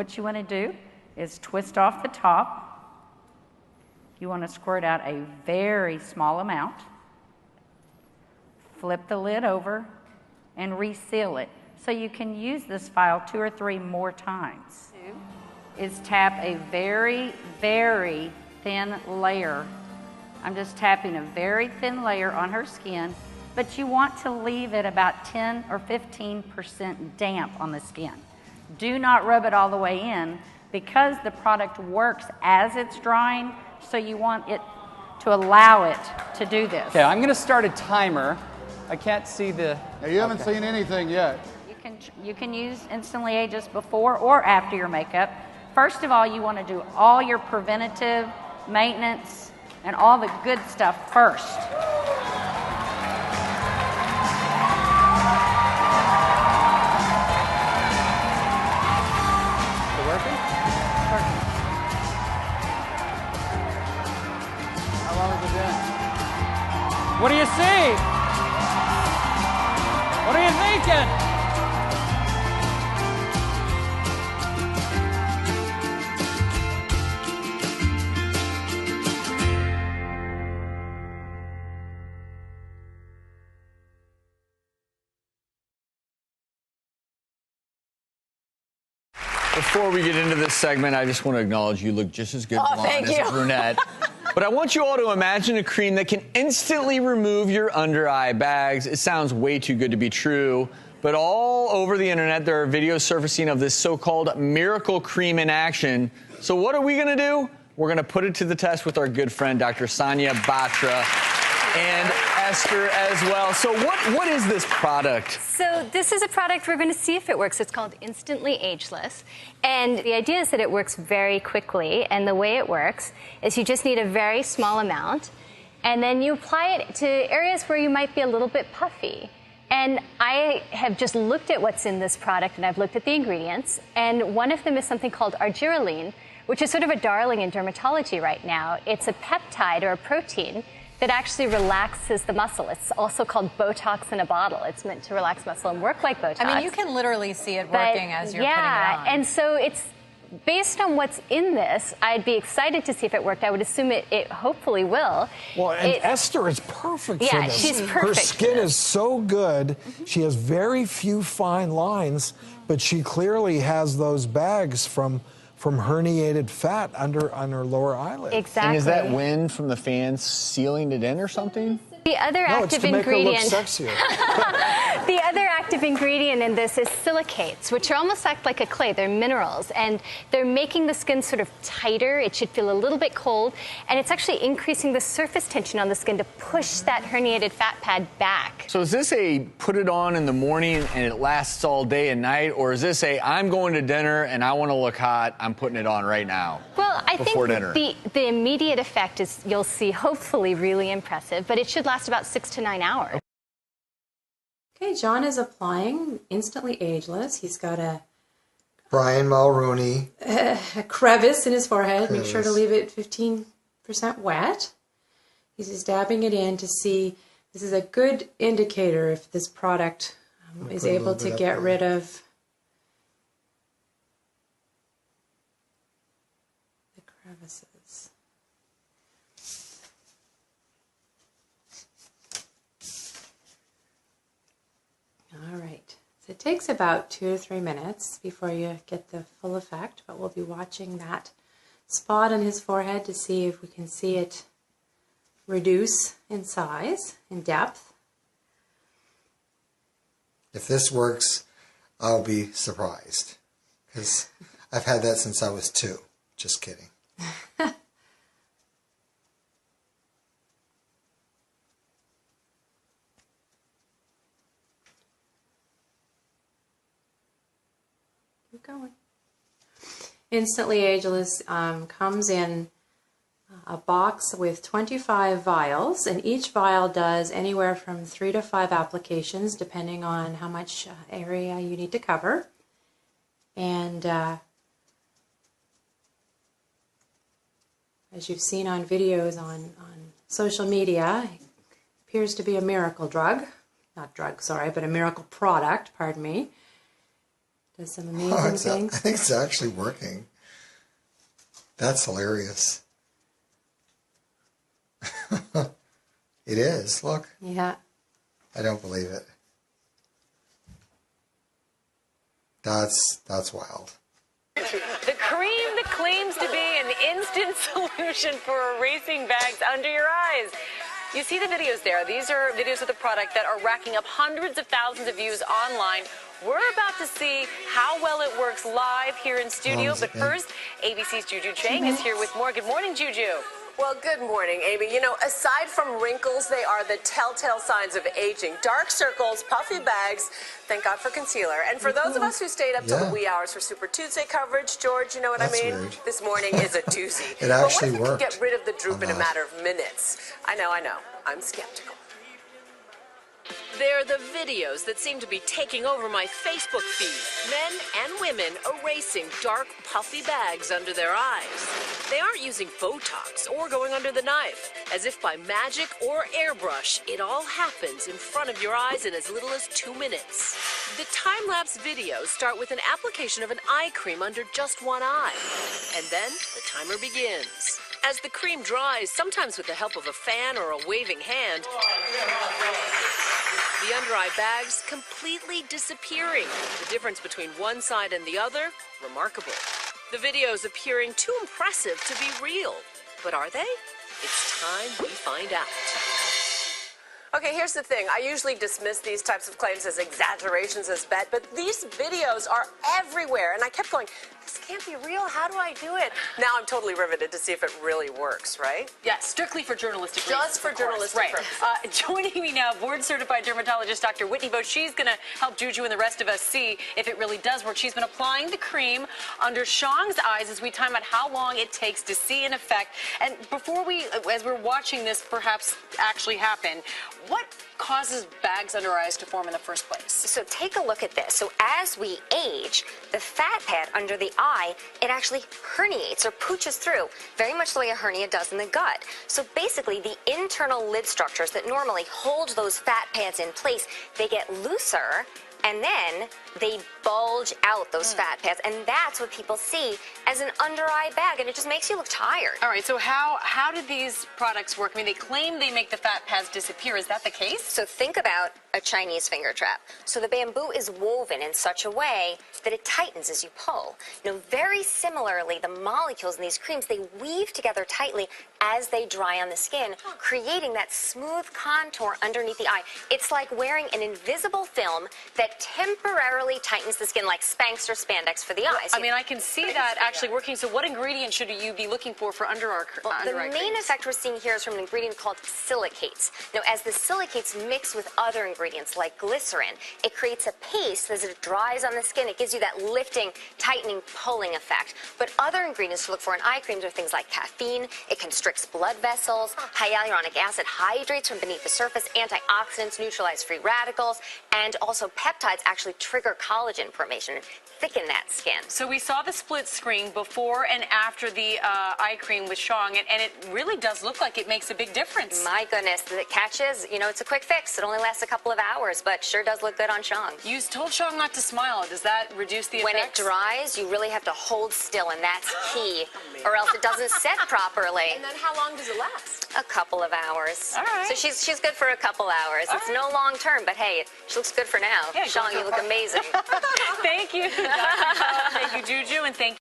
What you want to do is twist off the top. You want to squirt out a very small amount. Flip the lid over and reseal it. So you can use this file 2 or 3 more times. Is tap a very, very thin layer. I'm just tapping a very thin layer on her skin, but you want to leave it about 10 or 15% damp on the skin. Do not rub it all the way in because the product works as it's drying, so you want it to allow it to do this. Okay, I'm gonna start a timer. I can't see the... Now, you haven't seen anything yet. You can use Instantly Ageless before or after your makeup. First of all, you want to do all your preventative maintenance and all the good stuff first. Is it working? Working. How long has it been? What do you see? What are you thinking? Before we get into this segment, I just want to acknowledge you look just as good blonde as a brunette. But I want you all to imagine a cream that can instantly remove your under-eye bags. It sounds way too good to be true, but all over the internet there are videos surfacing of this so-called miracle cream in action. So what are we going to do? We're going to put it to the test with our good friend Dr. Sonia Batra and Esther as well. So what is this product? So this is a product we're going to see if it works. It's called Instantly Ageless. And the idea is that it works very quickly. And the way it works is you just need a very small amount. And then you apply it to areas where you might be a little bit puffy. And I have just looked at what's in this product, and I've looked at the ingredients. And one of them is something called argireline, which is sort of a darling in dermatology right now. It's a peptide or a protein that actually relaxes the muscle. It's also called Botox in a bottle. It's meant to relax muscle and work like Botox. I mean, you can literally see it working as you're putting it on. And so it's based on what's in this. I'd be excited to see if it worked. I would assume it hopefully will. Well, and Esther is perfect for this. Yeah, she's perfect. Her skin is so good. She has very few fine lines, but she clearly has those bags from herniated fat under her lower eyelid. Exactly. And is that wind from the fans sealing it in or something? The other active ingredient. Her look sexier. The other active ingredient in this is silicates, which are almost act like a clay. They're minerals, and they're making the skin sort of tighter. It should feel a little bit cold, and it's actually increasing the surface tension on the skin to push that herniated fat pad back. So is this a put it on in the morning and it lasts all day and night, or is this a I'm going to dinner and I want to look hot, I'm putting it on right now? Well, I think dinner. the immediate effect is, you'll see, hopefully really impressive, but it should last about 6 to 9 hours. Okay, John is applying Instantly Ageless. He's got a Brian Mulrooney. A crevice in his forehead. Make sure to leave it 15% wet. He's just dabbing it in to see. This is a good indicator if this product is able to get rid of the crevices. All right. So it takes about 2 to 3 minutes before you get the full effect, but we'll be watching that spot on his forehead to see if we can see it reduce in size, in depth. If this works, I'll be surprised, because I've had that since I was 2. Just kidding. Keep going. Instantly Ageless comes in a box with 25 vials, and each vial does anywhere from 3 to 5 applications depending on how much area you need to cover. And as you've seen on videos on social media, it appears to be a miracle drug. Not drug, sorry, but a miracle product, pardon me. Does some amazing things. I think it's actually working. That's hilarious. It is. Look. Yeah. I don't believe it. That's wild. The cream that claims to be an instant solution for erasing bags under your eyes. You see the videos there. These are videos of the product that are racking up hundreds of thousands of views online. We're about to see how well it works live here in studio. But first, ABC's Juju Chang is here with more. Good morning, Juju. Well, good morning, Amy. You know, aside from wrinkles, they are the telltale signs of aging. Dark circles, puffy bags, thank God for concealer. And for those of us who stayed up till the wee hours for Super Tuesday coverage, George, you know what I mean? Weird. This morning is a doozy. It actually but what if you worked. could get rid of the droop in a matter of minutes? I know. I'm skeptical. They're the videos that seem to be taking over my Facebook feed. Men and women erasing dark, puffy bags under their eyes. They aren't using Botox or going under the knife. As if by magic or airbrush, it all happens in front of your eyes in as little as 2 minutes. The time-lapse videos start with an application of an eye cream under just one eye. And then the timer begins. As the cream dries, sometimes with the help of a fan or a waving hand, the under-eye bags completely disappearing. The difference between one side and the other, remarkable. The videos appearing too impressive to be real. But are they? It's time we find out. Okay, here's the thing. I usually dismiss these types of claims as exaggerations, as bet, but these videos are everywhere. And I kept going, this can't be real. How do I do it? Now I'm totally riveted to see if it really works, right? Yeah, strictly for journalistic reasons. Just for journalistic purposes. Joining me now, board-certified dermatologist Dr. Whitney Bowe. She's going to help Juju and the rest of us see if it really does work. She's been applying the cream under Shang's eyes as we time out how long it takes to see an effect. And before as we're watching this perhaps actually happen, what causes bags under our eyes to form in the first place? So take a look at this. So as we age, the fat pad under the eye, it actually herniates or pooches through, very much the way a hernia does in the gut. So basically, the internal lid structures that normally hold those fat pads in place, they get looser, and then they bulge out those fat pads, and that's what people see as an under-eye bag, and it just makes you look tired. All right, so how do these products work? I mean, they claim they make the fat pads disappear. Is that the case? So think about a Chinese finger trap. So the bamboo is woven in such a way that it tightens as you pull. Now, very similarly, the molecules in these creams, they weave together tightly as they dry on the skin, creating that smooth contour underneath the eye. It's like wearing an invisible film that temporarily tightens the skin, like Spanx or spandex for the eyes. I mean, I can see that actually working. So what ingredient should you be looking for under-eye the main effect we're seeing here is from an ingredient called silicates. Now, as the silicates mix with other ingredients like glycerin, it creates a paste. As it dries on the skin, it gives you that lifting, tightening, pulling effect. But other ingredients to look for in eye creams are things like caffeine. It constricts blood vessels. Hyaluronic acid hydrates from beneath the surface. Antioxidants neutralize free radicals. And also peptides actually trigger collagen formation, thicken that skin. So we saw the split screen before and after the eye cream with Shang, and it really does look like it makes a big difference. My goodness, the catch is, you know, it's a quick fix. It only lasts a couple of hours, but sure does look good on Shang. You told Shang not to smile. Does that reduce the effects? When it dries, you really have to hold still, and that's key, or else it doesn't set properly. And then how long does it last? A couple of hours. All right. So she's good for a couple hours. It's no long term, but hey, she looks good for now. Yeah, Shang, you look amazing. Thank you, Dr. Thank you, Juju, and thank you.